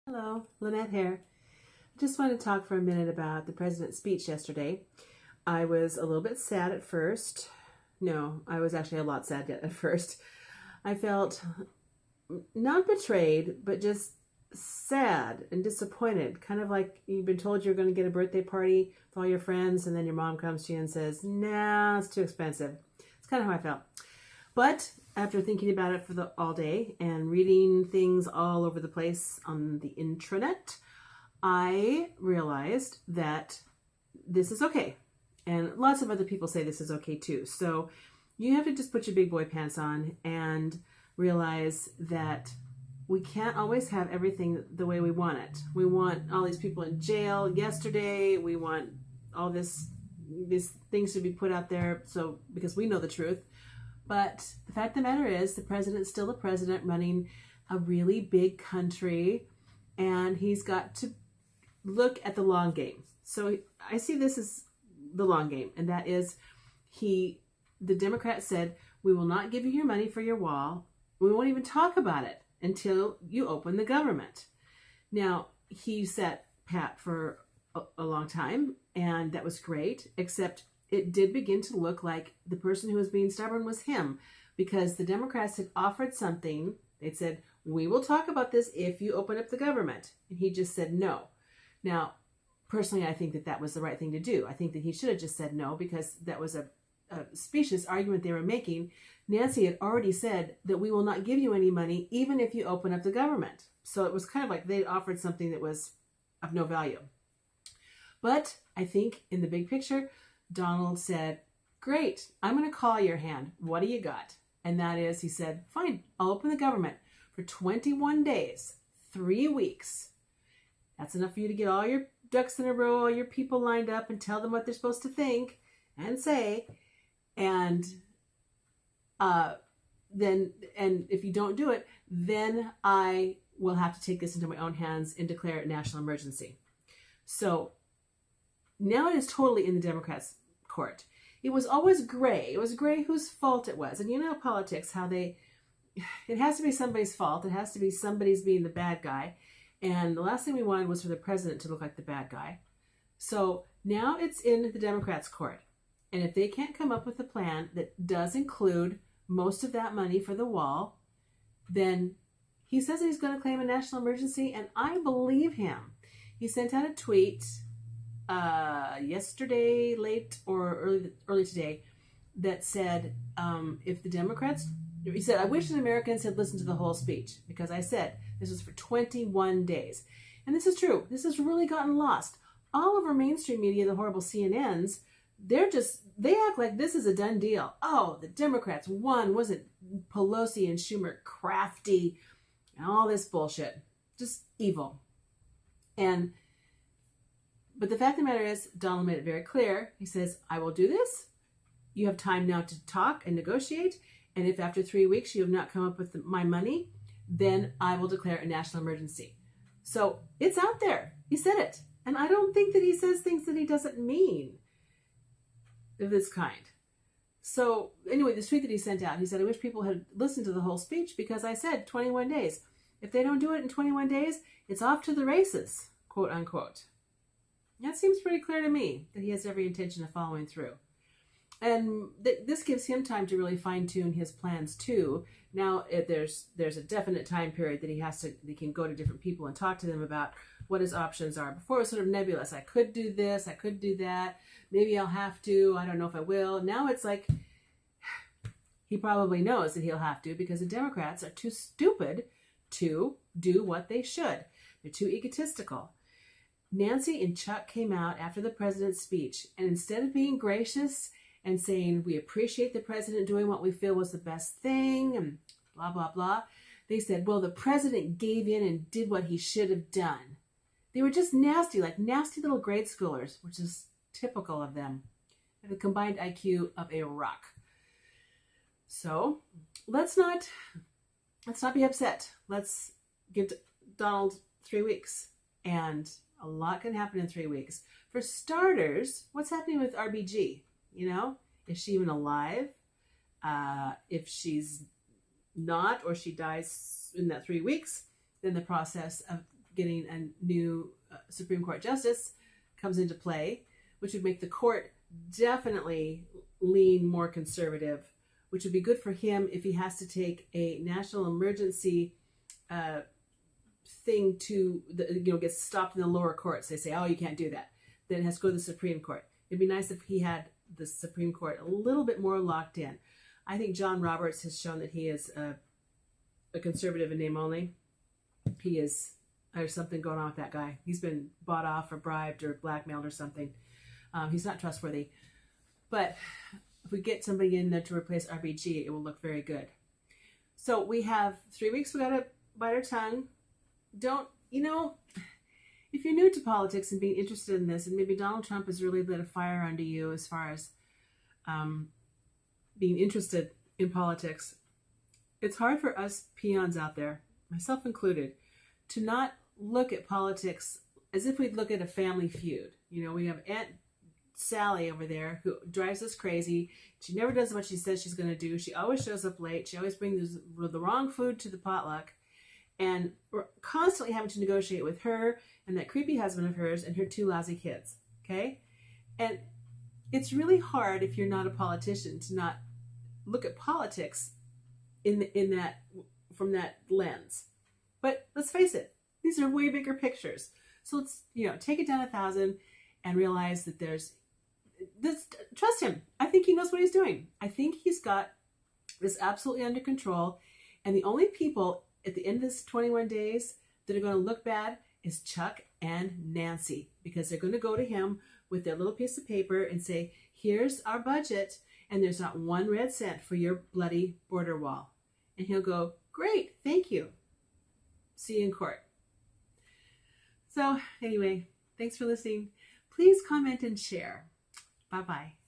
Hello, Lynette here. I just want to talk for a minute about the president's speech yesterday. I was a little bit sad at first. No, I was actually a lot sad at first. I felt not betrayed, but just sad and disappointed. Kind of like you've been told you're going to get a birthday party with all your friends, and then your mom comes to you and says, "Nah, it's too expensive." It's kind of how I felt. But after thinking about it for all day and reading things all over the place on the intranet, I realized that this is okay. And lots of other people say this is okay too. So you have to just put your big boy pants on and realize that we can't always have everything the way we want it. We want all these people in jail yesterday. We want all these things to be put out there because we know the truth. But the fact of the matter is the president's still the president running a really big country, and he's got to look at the long game. So I see this as the long game, and that is the Democrats said, we will not give you your money for your wall. We won't even talk about it until you open the government. Now, he sat pat for a long time, and that was great, except it did begin to look like the person who was being stubborn was him, because the Democrats had offered something. They'd said, we will talk about this if you open up the government. And he just said no. Now, personally, I think that was the right thing to do. I think that he should have just said no, because that was a specious argument they were making. Nancy had already said that we will not give you any money even if you open up the government. So it was kind of like they offered something that was of no value. But I think in the big picture, Donald said, great, I'm going to call your hand. What do you got? And that is, he said, fine, I'll open the government for 21 days, 3 weeks. That's enough for you to get all your ducks in a row, all your people lined up, and tell them what they're supposed to think and say. And if you don't do it, then I will have to take this into my own hands and declare it a national emergency. So now it is totally in the Democrats' court. It was always gray. It was gray whose fault it was. And you know politics, how it has to be somebody's fault. It has to be somebody's being the bad guy. And the last thing we wanted was for the president to look like the bad guy. So now it's in the Democrats' court. And if they can't come up with a plan that does include most of that money for the wall, then he says that he's going to claim a national emergency, and I believe him. He sent out a tweet yesterday, late or early today, that said, if the Democrats, he said, I wish that Americans had listened to the whole speech, because I said this was for 21 days. And this is true. This has really gotten lost. All of our mainstream media, the horrible CNNs, they act like this is a done deal. Oh, the Democrats won. Wasn't Pelosi and Schumer crafty and all this bullshit? Just evil. But the fact of the matter is, Donald made it very clear. He says, I will do this. You have time now to talk and negotiate. And if after 3 weeks you have not come up with my money, then I will declare a national emergency. So it's out there. He said it. And I don't think that he says things that he doesn't mean of this kind. So anyway, this tweet that he sent out, he said, I wish people had listened to the whole speech, because I said 21 days. If they don't do it in 21 days, it's off to the races, quote unquote. That seems pretty clear to me that he has every intention of following through. And this gives him time to really fine-tune his plans too. Now there's a definite time period that he can go to different people and talk to them about what his options are. Before it was sort of nebulous. I could do this, I could do that. Maybe I'll have to. I don't know if I will. Now it's like he probably knows that he'll have to, because the Democrats are too stupid to do what they should. They're too egotistical. Nancy and Chuck came out after the president's speech, and instead of being gracious and saying, we appreciate the president doing what we feel was the best thing, and blah, blah, blah, they said, well, the president gave in and did what he should have done. They were just nasty, like nasty little grade schoolers, which is typical of them. They have a combined IQ of a rock. So let's not be upset. Let's give Donald 3 weeks, and a lot can happen in 3 weeks. For starters, what's happening with RBG? You know, is she even alive? If she's not, or she dies in that 3 weeks, then the process of getting a new Supreme Court justice comes into play, which would make the court definitely lean more conservative, which would be good for him if he has to take a national emergency thing to, get stopped in the lower courts. They say, oh, you can't do that. Then it has to go to the Supreme Court. It'd be nice if he had the Supreme Court a little bit more locked in. I think John Roberts has shown that he is a conservative in name only. There's something going on with that guy. He's been bought off or bribed or blackmailed or something. He's not trustworthy. But if we get somebody in there to replace RBG, it will look very good. So we have 3 weeks. We got to bite our tongue. If you're new to politics and being interested in this, and maybe Donald Trump has really lit a fire under you as far as being interested in politics, it's hard for us peons out there, myself included, to not look at politics as if we'd look at a family feud. We have Aunt Sally over there who drives us crazy. She never does what she says she's going to do. She always shows up late. She always brings the wrong food to the potluck. And we're constantly having to negotiate with her and that creepy husband of hers and her 2 lousy kids. Okay? And it's really hard if you're not a politician to not look at politics from that lens. But let's face it, these are way bigger pictures. So let's, take it down 1,000 and realize that there's this. Trust him. I think he knows what he's doing. I think he's got this absolutely under control. And the only people at the end of this 21 days that are going to look bad is Chuck and Nancy, because they're going to go to him with their little piece of paper and say, here's our budget, and there's not 1 red cent for your bloody border wall. And he'll go, great, thank you. See you in court. So anyway, thanks for listening. Please comment and share. Bye-bye.